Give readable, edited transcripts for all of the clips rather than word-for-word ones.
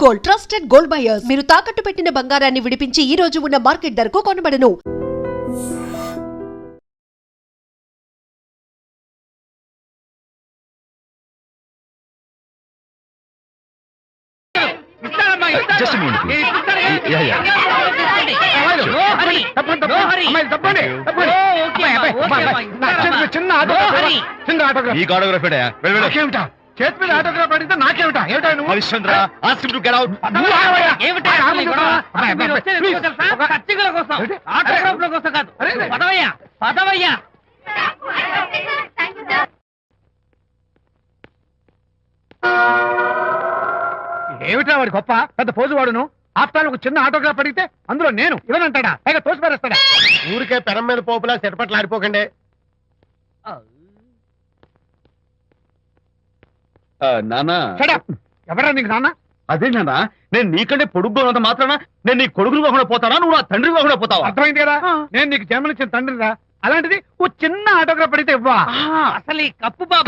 Gold, trusted gold buyers. మీరు తాకట్టు పెట్టిన బంగారాన్ని విడిపించి ఈ రోజు ఉన్న మార్కెట్ ధరకు కొనబడను. చేతి మీద ఆటోగ్రాఫ్ అడిగితే నాకేమిటా? హరిశ్చంద్ర ఏమిటా వాడి గొప్ప పెద్ద పోజు వాడును. ఆఫ్టర్ ఒక చిన్న ఆటోగ్రాఫ్ అడిగితే అందులో నేను ఇవ్వనంటాడా? పైగా తోసి పారేస్తాడా? ఊరికే పెరం మీద పోపులా చెరపట్లు ఆడిపోకండి. నానా ఎవరా నీకు నాన్న? అదే నానా, నేను నీకంటే పొడుగ్గా ఉన్నంత మాత్రాన నేను నీ కొడుకులు కాకుండా పోతానా, నువ్వు నా తండ్రి కాకుండా పోతావా? అర్థమైంది కదా, నేను నీకు జన్మనిచ్చిన తండ్రిరా. అలాంటిది ఓ చిన్న ఆటోగ్రాఫ్ అడిగితే ఇవ్వా? అసలు ఈ కప్పు బాబు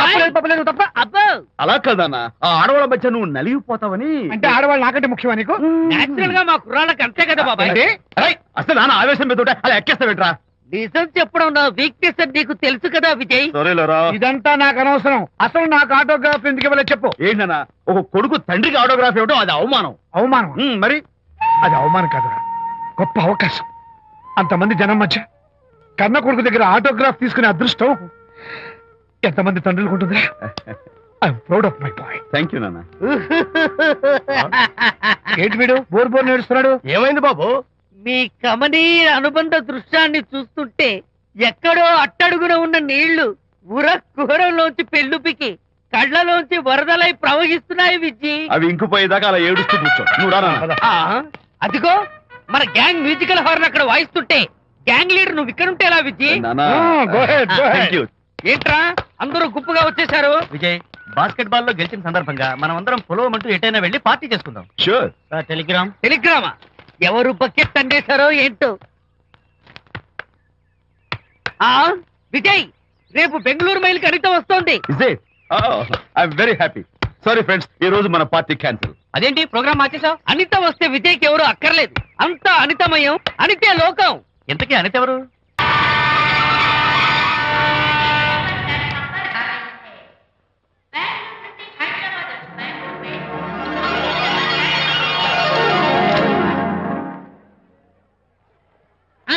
తప్ప అబ్బో అలా కదన్నా, ఆ ఆడవాళ్ళ మధ్య నువ్వు నలిగిపోతావని. అంటే ఆడవాళ్ళు నాకంటే ముఖ్యమా నీకు? నేచురల్ గా మా కుర్రాళ్ళకి అంతే కదా బాబాయ్. అసలు నాన్న ఆవేశం మీద అలా ఎక్కేస్తావేట్రా? నిజం చెప్పడం నా వీక్నెస్ అని నీకు తెలుసు కదా విజయ్. ఇదంతా నాకు అనవసరం. అసలు నాకు ఆటోగ్రాఫ్ ఎందుకు ఇవ్వలేదు చెప్పు. ఏంటన్నా, ఒక కొడుకు తండ్రికి ఆటోగ్రాఫ్ ఇవ్వడం అది అవమానం. అవమానం? మరి అది అవమానం కాదురా, గొప్ప అవకాశం. అంతమంది జనం మధ్య కన్న కొడుకు దగ్గర ఆటోగ్రాఫ్ తీసుకునే అదృష్టం ఎంతమంది తండ్రులకు ఉంటుందా? I'm proud of my boy. Thank you నాన్న. ఏంటి వీడు బోర్ బోర్ నేడుస్తున్నాడు? ఏమైంది బాబు? మీ కమనీయ అనుబంధ దృశ్యాన్ని చూస్తుంటే ఎక్కడో అట్టడుగున ఉన్న నీళ్లు ఉర కుహరంలోంచి పెళ్ళుపికి కళ్ళలోంచి వరదలై ప్రవహిస్తున్నాయి విజ్జి. అవి ఇంకుపోయేదాకా అలా ఏడుస్తూ కూర్చో. నువ్వు రా నాన్న. అదిగో మన గ్యాంగ్ మ్యూజికల్ హార్న్ అక్కడ వాయిస్తుంటే గ్యాంగ్ లీడర్ నువ్వు ఇక్కడ ఉంటే ఎలా విజ్జి? ఏంట్రా అందరూ గుంపుగా వచ్చేసారు? విజయ్, బాస్కెట్ బాల్ లో గెలిచిన సందర్భంగా మనం అందరం పొలవమంటూ ఎటైనా వెళ్ళి పార్టీ చేసుకుందాం. షూర్. టెలిగ్రామా? ఎవరు బకెట్ అండేశారో ఏంటో. విజయ్, రేపు బెంగళూరు మైల్ అనిత వస్తోంది. I'm very happy. Sorry friends, ఈ రోజు మన పార్టీ క్యాన్సిల్. అదేంటి ప్రోగ్రామ్ మార్చేసావు? అనిత వస్తే విజయ్కి ఎవరు అక్కర్లేదు. అంతా అనితమయం, అనితే లోకం. ఇంతకీ అనిత ఎవరు?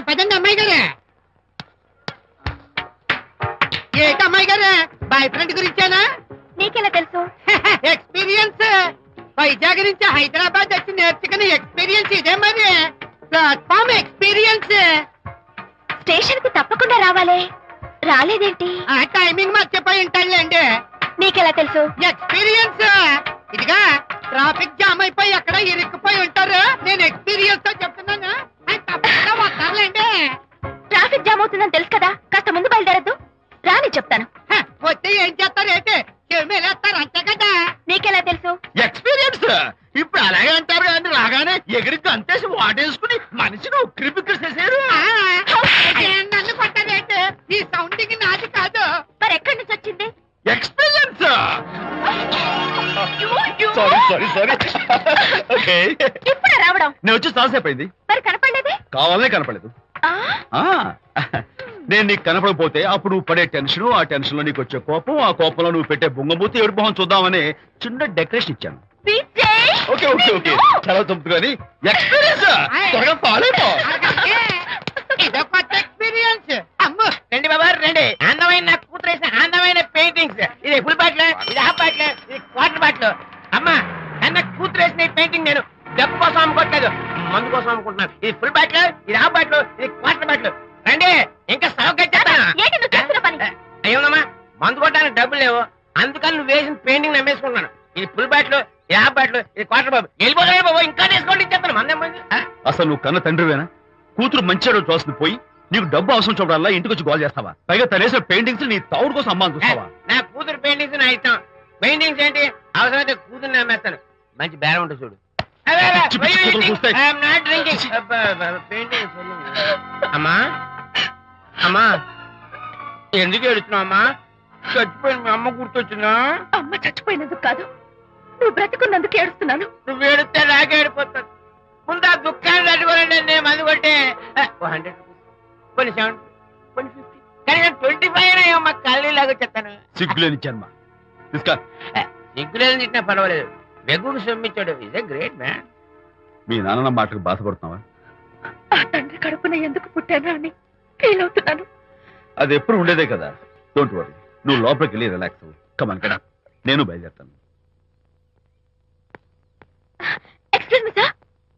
పదండి అమ్మాయి గారే. ఏంటి అమ్మాయి గారే, బాయ్ ఫ్రెండ్ గురించేనా? నీకెలా తెలుసు? ఎక్స్పీరియన్స్. వైజాగ్ నుంచి హైదరాబాద్ వచ్చి నేర్చుకునే ఎక్స్పీరియన్స్ ఇదే మరి. Platform experience. స్టేషన్ కి తప్పకుండా రావాలే, రాలేదేంటి? ఆ టైమింగ్ మర్చిపోయి ఉంటాడులేండి. నీకెలా తెలుసు? ఎక్స్పీరియన్స్. ఇదిగా ట్రాఫిక్ జామ్ అయిపోయి ఎక్కడ ఇరుక్కుపోయి ఉంటారు. నేను ఎక్స్పీరియన్స్ తో చెప్తున్నాను. తప్పకుండా వస్తారులేండి. ట్రాఫిక్ జామ్ అవుతుందని తెలుసు కదా, కాస్త ముందు బయలుదేరద్దు. రాని చెప్తాను. వస్తే ఏం చేస్తారు? ఏంటి చెమేలేస్తారు అంతే కదా. నీకెలా తెలుసు? ఎక్స్పీరియన్స్. ఇప్పుడు అలాగే అంటారు కానీ రాగానే ఎగిరికి అంతేసి వాటేసుకుని మనిషిని ఉక్కిరి బిక్కిరి చేశారు. నన్ను కొట్టదేంటి? ఈ సౌండింగ్ నాది కాదు. మరి ఎక్కడి నుంచి వచ్చింది? ఎక్స్పీరియన్స్. సారీ. ఓకే, ఇప్పుడు రావడం. నేను వచ్చి చాలాసేపు అయింది. మరి కనపడలేదే? కావాలనే కనపడలేదు. నేను నీకు కనపడకపోతే అప్పుడు నువ్వు పడే టెన్షన్, ఆ టెన్షన్ లో నీకు వచ్చే కోపం, ఆ కోపంలో నువ్వు పెట్టే బొంగమూతి ఏడు మొహం చూద్దామని చిన్న డెకరేషన్ ఇచ్చాను. ఓకే ఓకే ఓకే, చాలా తప్పు కానీ ఎక్స్పీరియన్స్. త్వరగా ఫాలో అయిపో. ఇదో కొత్త ఎక్స్పీరియన్స్. అమ్ము రండి బాబా రండి. అందమైన నాకు కూతురేసిన అందమైన పెయింటింగ్స్. ఇది ఫుల్ బాటిల్, ఇది హాఫ్ బాటిల్, ఇది క్వార్టర్ బాటిల్. అమ్మా అన్న కూతురేసిన ఈ పెయింటింగ్ నేను డబ్బు కోసం అమ్ముకోవట్లేదు, మందు కోసం అమ్ముకుంటున్నాను. ఇది ఫుల్ బాటిల్, ఇది హాఫ్ బాటిల్, ఇది క్వార్టర్ బాటిల్. రండి ఇంకా అయ్యోమ్మా, మందు కొట్టడానికి డబ్బులు లేవు, అందుకని నువ్వు వేసిన పెయింటింగ్ నమ్మేసుకుంటున్నాను. ఇది ఫుల్ బాటిల్, ఇది హాఫ్ బాటిల్, ఇది క్వార్టర్ బాబు. వెళ్ళిపోతాయి బాబు, ఇంకా తీసుకోండి ఇచ్చేస్తాను. మంది అసలు నువ్వు కన్న తండ్రివేనా? కూతురు మంచి రోజు చూస్తుంది పోయి నీకు డబ్బు అవసరం చూడాలా ఇంటికి వచ్చి గోల్ చేస్తావా? పైగా తనేసిన పెయింటింగ్స్ నీ తౌడు కోసం అమ్మాని చూస్తావా? నా కూతురు పెయింటింగ్స్ నా ఇష్టం. పెయింటింగ్స్ ఏంటి అవసరమైతే కూతురు నమ్మేస్తాను. మంచి బేరం ఉంటుంది చూడు. అమ్మా అమ్మా ఎందుకు ఏడుస్తున్నావు అమ్మా? చచ్చిపోయిన మీ అమ్మ గుర్తొచ్చిందా? అమ్మ చచ్చిపోయినందుకు కాదు, నువ్వు బ్రతికున్నందుకు ఏడుస్తున్నాను. నువ్వు ఏడితే నాకే ఏడిపోతాను. ముందు ఆ దుఃఖాన్ని తట్టుకోలేండి. నేను మందు కొట్టే 100 రూపీస్, కొన్ని 70, కొన్ని 50, కానీ 25 మా కళ్ళు లాగా చెప్తాను. సిగ్గులేని జన్మ. తీసుకో. సిగ్గులేదు తిట్టినా పర్వాలేదు. వెగుకు సొమ్మించాడు. Is a great man. మీ నాన్న మాటకు బాధపడుతున్నావా? ఆ తండ్రి కడుపున ఎందుకు పుట్టాను అని ఫీల్ అవుతున్నాను. అది ఎప్పుడు ఉండేదే కదా. డోంట్ వరీ, నువ్వు లోపలికి వెళ్ళి రిలాక్స్ అవ్వు. కమాన్ కదా, నేను బయలుదేరుతాను. Excuse me sir.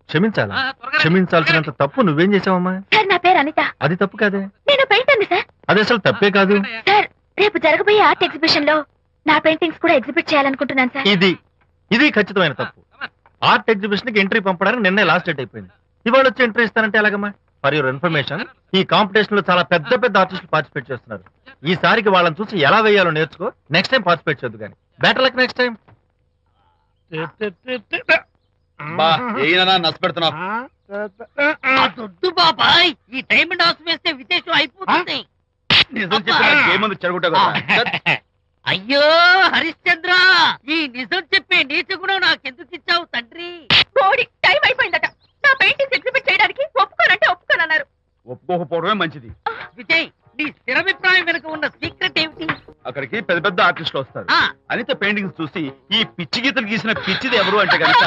క్షమించాలా? క్షమించాల్సినంత తప్పు నువ్వేం చేసావమ్మా? సార్ నా పేరు అనిత. అది తప్పు కాదే. నేను పెయింటర్ సార్. అది అసలు తప్పే కాదు. సార్ రేపు జరగబోయే ఆర్ట్ ఎగ్జిబిషన్ లో నా పెయింటింగ్స్ కూడా ఎగ్జిబిట్ చేయాలనుకుంటున్నాను సార్. ఇది ఖచ్చితమైన తప్పు. ఆర్ట్ ఎగ్జిబిషన్ కి ఎంట్రీ పంపడానికి నిన్నే లాస్ట్ డేట్ అయిపోయింది. ఇవాళ వచ్చి ఎంట్రీ ఇస్తానంటే ఎలాగమ్మా? ఫర్ యువర్ ఇన్ఫర్మేషన్, ఈ కాంపిటీషన్ లో చాలా పెద్ద పెద్ద ఆర్టిస్టులు పార్టిసిపేట్ చేస్తున్నారు. ఈసారికి వాళ్ళని చూసి ఎలా వేయాలో నేర్చుకో. నెక్స్ట్ టైం పార్టిసిపేట్ చేయొద్దు కానీ. Better luck next time. బా ఏనా నచ్చ పెడుతున్నావు? దొడ్డు బాబాయ్, ఈ డైమండ్ హౌస్ వేస్తే విశేషం అయిపోతుంది. నిజం చెప్పిన ఏమంది చెడగొట్టావు కదా. అయ్యో హరిశ్చంద్ర, ఈ నిజం చెప్పే నీచ గుణం నాకెందుకు ఇచ్చావు తండ్రి? బోడి టైం అయిపోయిందట. నా పెయింటింగ్స్ ఎగ్జిబిట్ చేయడానికి ఒప్పుకోనంటే ఒప్పుకోనన్నారు. ఒప్పుకోకపోవడమే మంచిది. విజయ్, నీ స్థిరాభిప్రాయం వెనుక ఉన్న సీక్రెట్ ఏమిటి? అక్కడికి పెద్ద పెద్ద ఆర్టిస్టులు వస్తారు. ఆ. అనిత పెయింటింగ్స్ చూసి ఈ పిచ్చి గీతలు గీసిన పిచ్చిది ఎవరు అంటే కనుక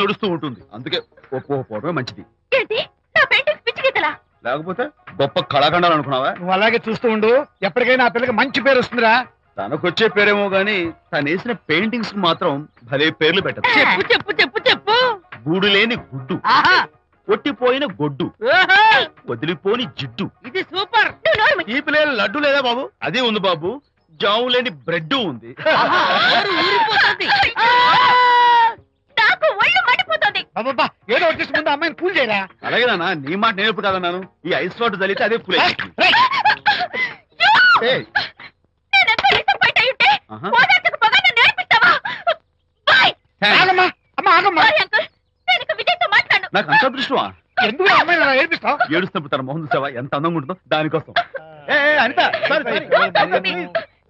నడుస్తూ ఉంటుంది. అందుకే ఒప్పుకోకపోవడమే మంచిది. ఏంటి నా పెయింటింగ్స్ పిచ్చి గీతలా? లేకపోతే గొప్ప కళాఖండాలు అనుకున్నావా? నువ్వు అలాగే చూస్తూ ఉండు. ఎప్పటికైనా ఆ పిల్లకి మంచి పేరు వస్తుందిరా. తనకొచ్చే పేరేమో గాని తను వేసిన పెయింటింగ్స్ మాత్రం భలే పేర్లు పెట్టదు. చెప్పు చెప్పు చెప్పు చెప్పు. గూడు లేని గుడ్డు, ఆహా, కొట్టిపోయిన గొడ్డు, ఓహో, వదిలిపోని జిడ్డు, ఇది సూపర్. నువ్వు నోరు మూయి. తీపి లేని లడ్డు లేదా బాబు? అది ఉంది బాబు. జాము లేని బ్రెడ్ ఉంది. ఆహా, నోరు ఊరిపోతుంది. నాకు ఒళ్ళు మండిపోతుంది. బాబా ఏదో వచ్చేసి ముందు అమ్మాయిని కూల్ చేయరా. అలాగే నాన్న, నీ మాట నేర్పు కాదన్నాను. ఈ ఐస్ వాటర్ తల్లితే అదే పులే. నేనెంత డిసప్పాయింట్ అయి ఉంటే ఆహా. ఓదార్చకపోగా నన్ను నేర్పిస్తావా? బాయ్. ఆగమ్మా, అమ్మా ఆగమ్మా. సారీ అంకుల్, నేను ఇక విజయ్తో మాట్లాడను. నాకు అంత అదృష్టమా? ఎందుకు ఆ అమ్మాయిని అలా ఏడిపిస్తావు? ఏడుస్తున్నప్పుడు తన మొహం చూసావా ఎంత అందంగా ఉంటుందో? దానికోసం. Anitha Don't talk to me.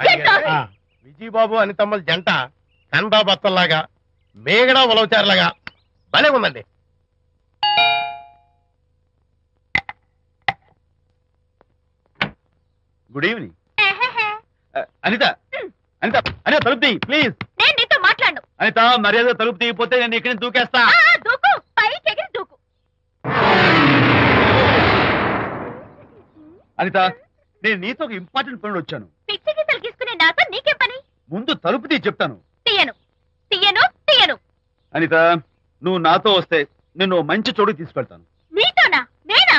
Get lost. Vijaya Babu అనితమ్మల జంట కన్బా బత్తల్లాగా మేగడ ఉలవచారులాగా భలే ఉందండి. Good evening. అనిత అనిత అనిత తలుపు తీ ప్లీజ్. నేను నీతో మాట్లాడను. అనిత మర్యాద తలుపు తీయకపోతే నేను ఇక్కడి నుంచి దూకేస్తా. దూకు, పైకి ఎగిరి దూకు. అనిత, నేను నీతో ఒక ఇంపార్టెంట్ పనులు వచ్చాను. పిచ్చి గీతలు గీసుకునే నాతో నీకేం పని? ముందు తలుపు తీ చెప్తాను. తీయను తీయను తీయను. అనిత, నువ్వు నాతో వస్తే నిన్ను ఓ మంచి చోటుకి తీసుకెళ్తాను. నీతోనా? నేనా?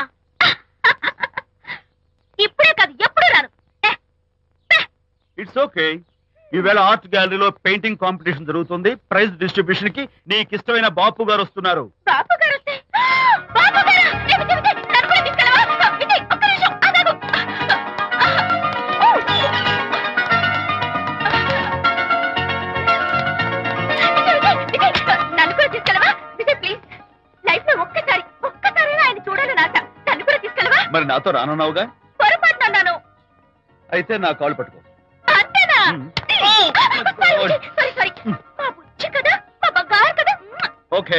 ఇప్పుడే కాదు ఎప్పుడు రాను. It's okay. ఈవేళ ఆర్ట్ గ్యాలరీలో పెయింటింగ్ కాంపిటీషన్ జరుగుతుంది. ప్రైజ్ డిస్ట్రిబ్యూషన్ కి నీకు ఇష్టమైన బాపు గారు వస్తున్నారు. బాపు గారు వస్తే బాపు గారా? విజయ్, విజయ్, నన్ను కూడా తీసుకెళ్ళవా? విజయ్, ఒక్క నిమిషం ఆగాగు. విజయ్, నన్ను కూడా తీసుకెళ్ళవా? విజయ్ ప్లీజ్, లైఫ్ లో ఒక్కసారైనా ఆయన చూడాలని ఆశ. నన్ను కూడా తీసుకెళ్ళవా? మరి నాతో రానున్నావుగా? పొరపాటున అన్నాను. అయితే నా కాల్ పట్టుకో. అంతేనా? Sorry sorry. మా బుజ్జి కదా, మా బంగారు కదా. ఓకే.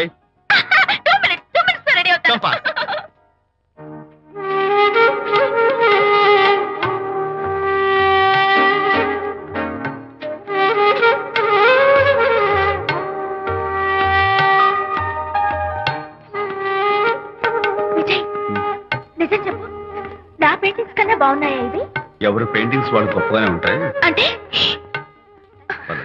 2 minutes రెడీ అవుతాను. Come fast. విజయ్, నిజం చెప్పు, నా పెయింటింగ్స్ కన్నా బాగున్నాయా ఇవి? ఎవరు పెయింటింగ్స్ వాళ్ళు గొప్పగానే ఉంటాయి. అంటే పద.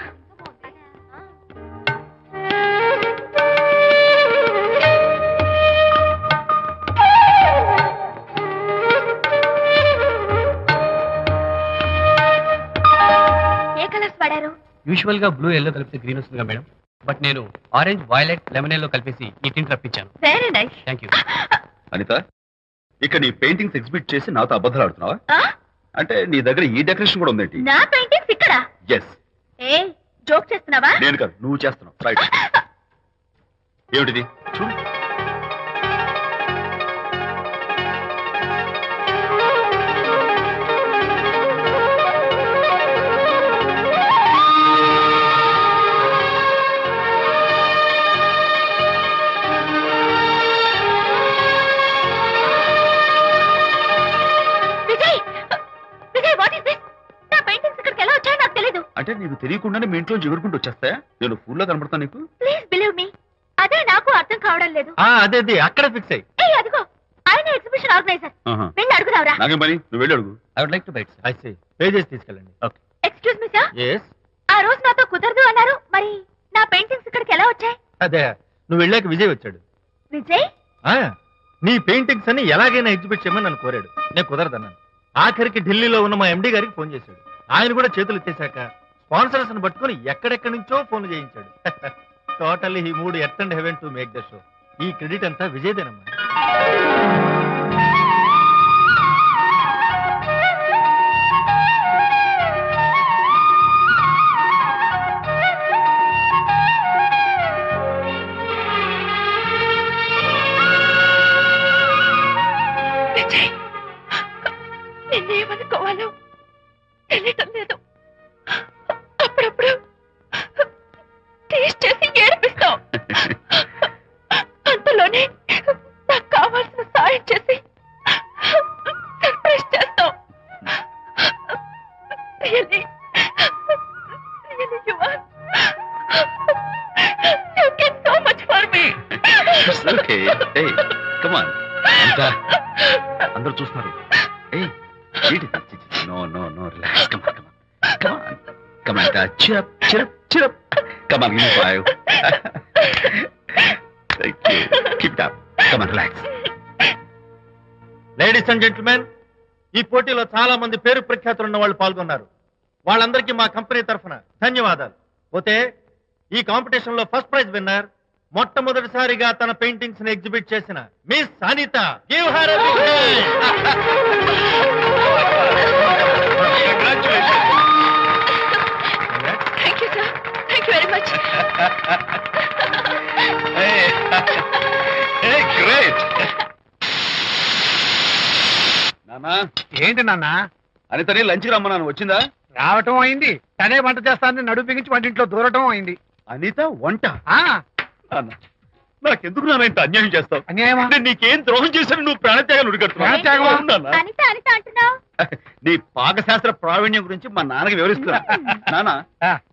ఏ కలర్స్ వాడారు? యూజువల్ గా బ్లూ ఎల్లో కలిపితే గ్రీన్ వస్తుందిగా మేడం, బట్ నేను ఆరెంజ్ వైలెట్ లెమన్ ఎల్లో కలిపేసి ఈ టింట్ రప్పించాను. Very nice. Thank you. Anitha, ఇక నీ పెయింటింగ్స్ ఎగ్జిబిట్ చేసి నాతో అబద్ధాలు ఆడుతున్నావా? అంటే నీ దగ్గర ఈ డెకరేషన్ కూడా ఉందేంటి? నా పెయింటింగ్స్ ఇక్కడ? ఎస్. ఏ జోక్ చేస్తున్నావా? నేను కాదు, నువ్వు చేస్తున్నావు. రైట్. ఏమిటిది? చూడు. అంటే నీకు తెలియకుండానే మీ ఇంట్లో ఎగురుకుంటూ వచ్చేస్తాయా? నేను ఫుల్లో కనబడతాను నీకు? ప్లీజ్ బిలీవ్ మీ, అదే నాకు అర్థం కావడం లేదు. అదే అక్కడే ఫిక్స్ అయ్యి. ఏయ్ అదిగో ఆయన ఎగ్జిబిషన్ ఆర్గనైజర్. వెళ్ళి అడుగుదావరా? నాకేం పని, నువ్వు వెళ్ళి అడుగు. I would like to bite sir. I pay చేసి తీసుకెళ్ళండి. Okay. Excuse me sir, yes. ఆ రోజు నాతో కుదరదు అన్నారు, మరి నా పెయింటింగ్స్ ఇక్కడికి ఎలా వచ్చాయి? అదే నువ్వు వెళ్ళాక విజయ్ వచ్చాడు. విజయ్? నీ పెయింటింగ్స్ అన్ని ఎలాగైనా ఎగ్జిబిట్ చేయమని నన్ను కోరాడు. నేను కుదరదన్నాను. ఆఖరికి ఢిల్లీలో ఉన్న మా ఎండి గారికి ఫోన్ చేశాడు. ఆయన కూడా చేతులు ఎత్తేశాక స్పాన్సర్స్ ని పట్టుకుని ఎక్కడెక్కడి నుంచో ఫోన్లు చేయించాడు. Totally he mood earth and heaven to make the show. ఈ క్రెడిట్ అంతా విజయ్దేనమ్మా. విజయ్, నిన్నేమనుకోవాలో తెలియటం లేదు. అప్పుడప్పుడు టేస్ట్ చేసి ఏడిపిస్తావు. అంతలోనే నాకు కావాల్సిన సాయం చేసి సర్ప్రైజ్ చేస్తావు. Really, you are. You get so much for me. It's okay. Hey, come on. అందరూ చూస్తున్నారు. ఏయ్, no, relax. Come on. Cheer up. Come on, give me 5. Thank you. Keep it up. Come on, relax. Ladies and gentlemen, ఈ పోటీలో చాలా మంది పేరు ప్రఖ్యాతులున్న వాళ్ళు పాల్గొన్నారు. వాళ్ళందరికీ మా కంపెనీ తరఫున ధన్యవాదాలు. పోతే ఈ కాంపిటీషన్ లో ఫస్ట్ ప్రైజ్ విన్నర్, మొట్టమొదటిసారిగా తన పెయింటింగ్స్ ని ఎగ్జిబిట్ చేసిన Miss Anitha. Give her a big Thank you, sir. Thank you very much. Hey, great. నానా, ఏంటి నాన్న? అనితని లంచ్కి రమ్మన్నాను, వచ్చిందా? రావటం అయింది. తనే వంట చేస్తానని నడుపు బిగించి వంటింట్లో దూరటం అయింది. అనిత వంట? ఆ నాన్న, నాకెందుకు నాన్న ఇంత అన్యాయం చేస్తావు? అన్యాయమా? నేను నీకేం ద్రోహం చేశాను? నువ్వు ప్రాణత్యాగం ప్రాణత్యాగమా? అనిత అంటున్నావు? నీ పాకశాస్త్ర ప్రావీణ్యం గురించి మా నాన్నకి వివరిస్తున్నా. నాన్న,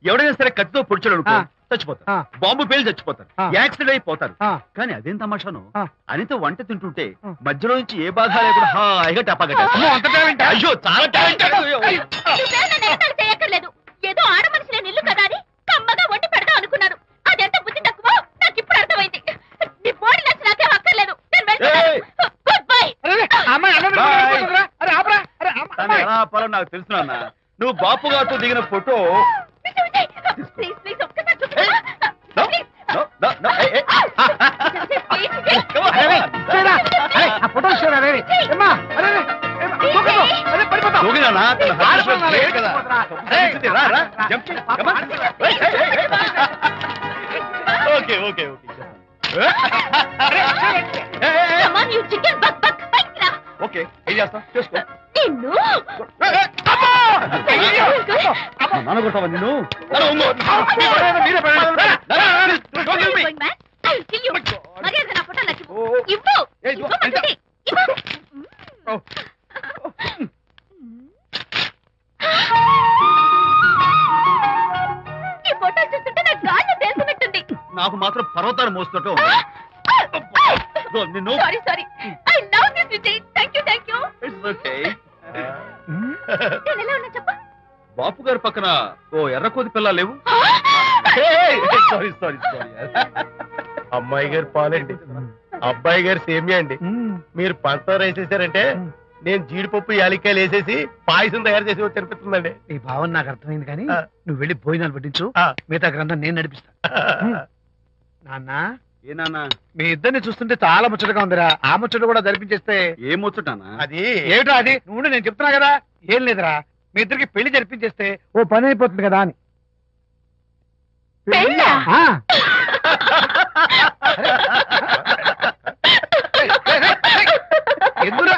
ఎవడైనా సరే కత్తితో పొడిచాడు అనుకో, చచ్చిపోతారు. బాంబు పేలు చచ్చిపోతారు, యాక్సిడెంట్ అయిపోతారు. కానీ అదేం తమాషాను, అనిత వంట తింటుంటే మధ్యలో నుంచి ఏ బాధ లేకుండా హాయిగా టపాకట్టేస్తారు. అయ్యో, చాలా టాలెంటెడ్. చేయక్కర్లేదు. ఏదో ఆడ మనిషి నిల్లు కదా అని కమ్మగా వండి పెడదాం అనుకున్నాను. అదెంత బుద్ధి తక్కువ నాకు ఇప్పుడు అర్థమైంది. నీ బాడీ నచ్చి నాకేం అక్కర్లేదు. Good bye. ఎలా ఆపాలో నాకు తెలుసు నాన్న. నువ్వు బాపు గారితో దిగిన ఫోటో ప్లీజ్ ఒక్కసారి చూపించు. Okay. Come on, you chicken, buck. Okay, ఏం చేస్తావు చేసుకో. నిన్ను నాన్న కొట్టావా నిన్ను? మర్యాద నా ఫోటో నచ్చు. ఇవ్వు. ఇవ్వమంటుంది. ఇవ్వు. ఈ ఫోటో చూస్తుంటే నాకు గాల్లో తెలిసినట్టుంది. నాకు మాత్రం పర్వతాలు మోస్తున్నట్టు నిన్ను. Sorry I love this Vijay. Thank you. It's okay. నేను ఎలా ఉన్నా చెప్పు. బాపు గారి పక్కన ఓ ఎర్ర కోతి పిల్ల లేవు? సారీ. అమ్మాయి గారు పాలండి, అబ్బాయి గారు సేమియా అండి. మీరు పంచదార వేసేసారంటే నేను జీడిపప్పు యాలికాయలు వేసేసి పాయసం తయారు చేసి తినిపిస్తుందండి. నీ భావన నాకు అర్థమైంది, కానీ నువ్వు వెళ్ళి భోజనాలు పట్టించు. మిగతా గ్రంథం నేను నడిపిస్తా. నాన్న, ఏ నాన్న, మీ ఇద్దరిని చూస్తుంటే చాలా ముచ్చటగా ఉందిరా. ఆ ముచ్చట కూడా జరిపించేస్తే. ఏం ముచ్చటానా? అది ఏమిటో అది నువ్వు నేను చెప్తున్నా కదా. ఏం లేదురా, మీ ఇద్దరికి పెళ్లి జరిపించేస్తే ఓ పని అయిపోతుంది కదా అని. ఇప్పుడు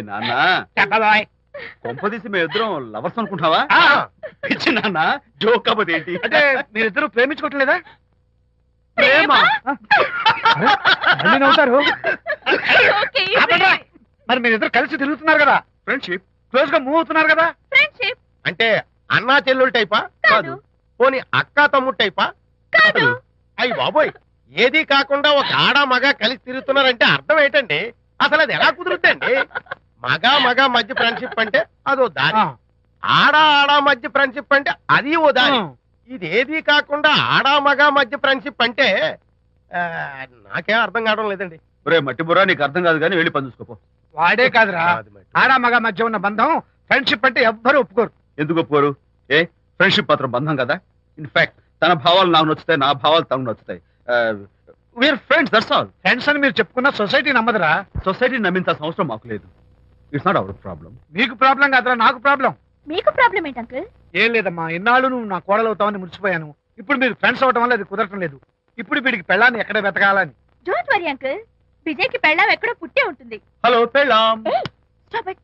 నాన్న, కొంపదీసి మేము ఇద్దరం లవర్స్ అనుకుంటావా? పిచ్చి నాన్న, జోక్ అవ్వదు ఏంటి? అంటే మీరిద్దరు ప్రేమించుకోవట్లేదా? ప్రేమ నవ్వుతారు. మరి మీరిద్దరు కలిసి తిరుగుతున్నారు కదా. ఫ్రెండ్షిప్. క్లోజ్ గా మూవ్ అవుతున్నారు కదా. ఫ్రెండ్షిప్ అంటే అన్నా చెల్లెలు టైపా? కాదు. పోనీ అక్క తమ్ముడు టైపా? కాదు. అయ్యి బాబోయ్, ఏది కాకుండా ఒక ఆడ మగ కలిసి తిరుగుతున్నారంటే అర్థం ఏంటండి? అసలు అది ఎలా కుదురుద్దండి? మగ మధ్య ఫ్రెండ్షిప్ అంటే అదో దారి, ఆడ మధ్య ఫ్రెండ్షిప్ అంటే అది ఓ దారి. ఇది ఏది కాకుండా ఆడ మగ మధ్య ఫ్రెండ్షిప్ అంటే నాకేం అర్థం కావడం లేదండి. ఒరే మట్టి బుర్రా, నీకు అర్థం కాదు కానీ వెళ్ళి పని చూసుకోపో. వాడే కాదురా, ఆడ మగ మధ్య ఉన్న బంధం ఫ్రెండ్షిప్ అంటే ఎవ్వరు ఒప్పుకోరు. ఎందుకు ఒప్పుకోరు? ఫ్రెండ్షిప్ మాత్రం బంధం కదా. ఇన్ఫాక్ట్ తన భావాలు నాకు నచ్చుతాయి, నా భావాలు తనకు నచ్చుతాయి. We're friends, that's all. Friends అని మీరు చెప్పుకున్న సొసైటీ నమ్మదురా. సొసైటీ నమ్మించాల్సిన అవసరం మాకు లేదు. It's not our problem. మీకు ప్రాబ్లం కాదురా, నాకు ప్రాబ్లం. మీకు ప్రాబ్లం ఏంటి అంకుల్? ఏం లేదమ్మా, ఇన్నాళ్ళు నువ్వు నా కోడలు అవుతావని మురిసిపోయాను. ఇప్పుడు మీరు ఫ్రెండ్స్ అవడం వల్ల అది కుదరటం లేదు. ఇప్పుడు వీడికి పెళ్ళాన్ని ఎక్కడ వెతకాలని. డోంట్ వరీ అంకుల్, విజయ్కి పెళ్ళాం ఎక్కడో పుట్టే ఉంటుంది. హలో పెళ్ళాం. Stop it.